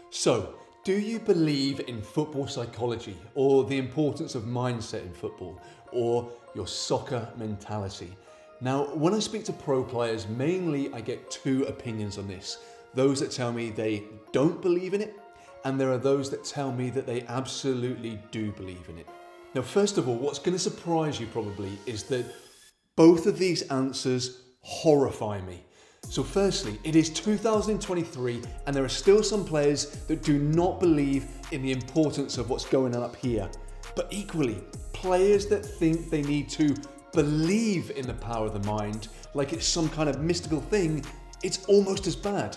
So, do you believe in football psychology or the importance of mindset in football or your soccer mentality? Now, when I speak to pro players, mainly I get two opinions on this. Those that tell me they don't believe in it, and there are those that tell me that they absolutely do believe in it. Now, first of all, what's going to surprise you probably is that both of these answers horrify me. So firstly, it is 2023 and there are still some players that do not believe in the importance of what's going on up here. But equally, players that think they need to believe in the power of the mind, like it's some kind of mystical thing, it's almost as bad.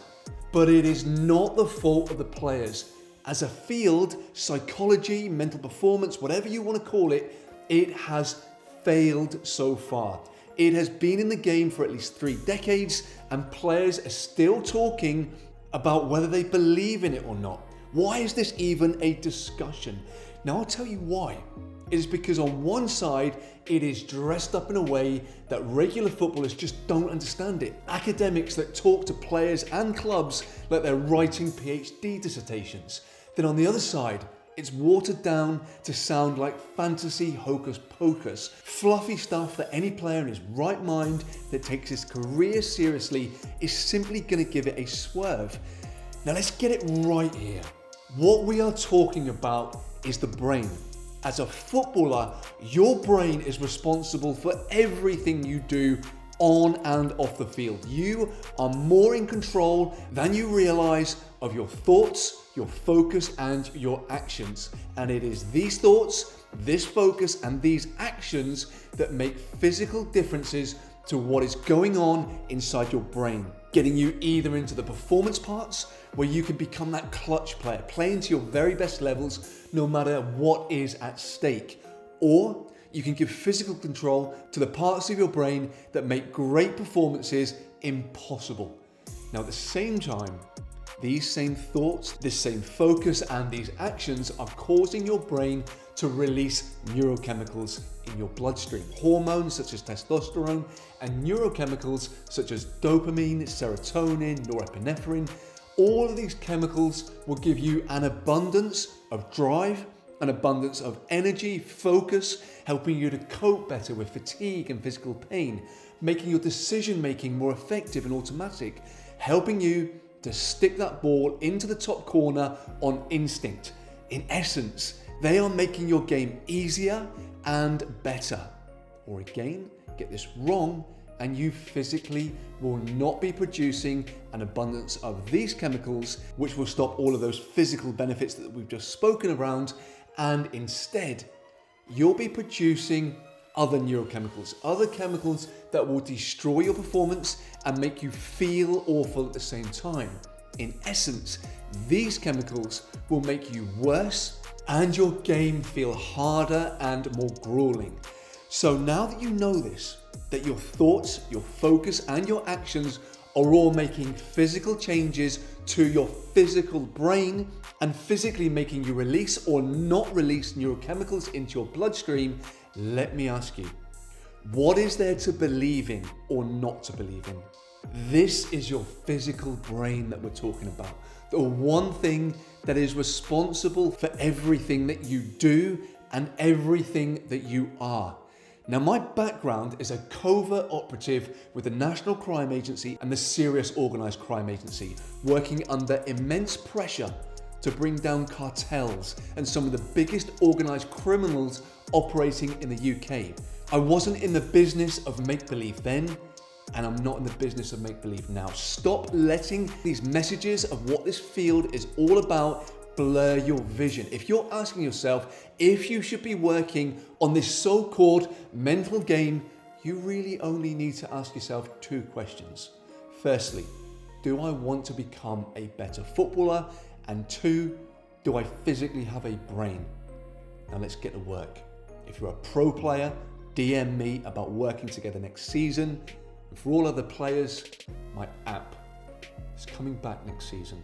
But it is not the fault of the players. As a field, psychology, mental performance, whatever you want to call it, it has failed so far. It has been in the game for at least 3 decades and players are still talking about whether they believe in it or not. Why is this even a discussion? Now I'll tell you why. It is because on one side, it is dressed up in a way that regular footballers just don't understand it. Academics that talk to players and clubs like they're writing PhD dissertations. Then on the other side, it's watered down to sound like fantasy hocus pocus, fluffy stuff that any player in his right mind that takes his career seriously is simply going to give it a swerve. Now let's get it right here. What we are talking about is the brain. As a footballer, your brain is responsible for everything you do on and off the field. You are more in control than you realize of your thoughts, your focus, and your actions. And it is these thoughts, this focus, and these actions that make physical differences to what is going on inside your brain, getting you either into the performance parts where you can become that clutch player, playing to your very best levels no matter what is at stake, or you can give physical control to the parts of your brain that make great performances impossible. Now at the same time, these same thoughts, this same focus, and these actions are causing your brain to release neurochemicals in your bloodstream. Hormones such as testosterone and neurochemicals such as dopamine, serotonin, norepinephrine. All of these chemicals will give you an abundance of drive, an abundance of energy, focus, helping you to cope better with fatigue and physical pain, making your decision making more effective and automatic, helping you to stick that ball into the top corner on instinct. In essence, they are making your game easier and better. Or again, get this wrong, and you physically will not be producing an abundance of these chemicals, which will stop all of those physical benefits that we've just spoken around, and instead, you'll be producing other neurochemicals, other chemicals that will destroy your performance and make you feel awful at the same time. In essence, these chemicals will make you worse and your game feel harder and more grueling. So now that you know this, that your thoughts, your focus, and your actions are all making physical changes to your physical brain and physically making you release or not release neurochemicals into your bloodstream, let me ask you, what is there to believe in or not to believe in? This is your physical brain that we're talking about. The one thing that is responsible for everything that you do and everything that you are. Now, my background is a covert operative with the National Crime Agency and the Serious Organised Crime Agency, working under immense pressure to bring down cartels and some of the biggest organised criminals operating in the UK. I wasn't in the business of make-believe then, and I'm not in the business of make-believe now. Stop letting these messages of what this field is all about blur your vision. If you're asking yourself if you should be working on this so-called mental game, you really only need to ask yourself 2 questions. Firstly, do I want to become a better footballer? And 2, do I physically have a brain? Now let's get to work. If you're a pro player, DM me about working together next season. And for all other players, my app is coming back next season.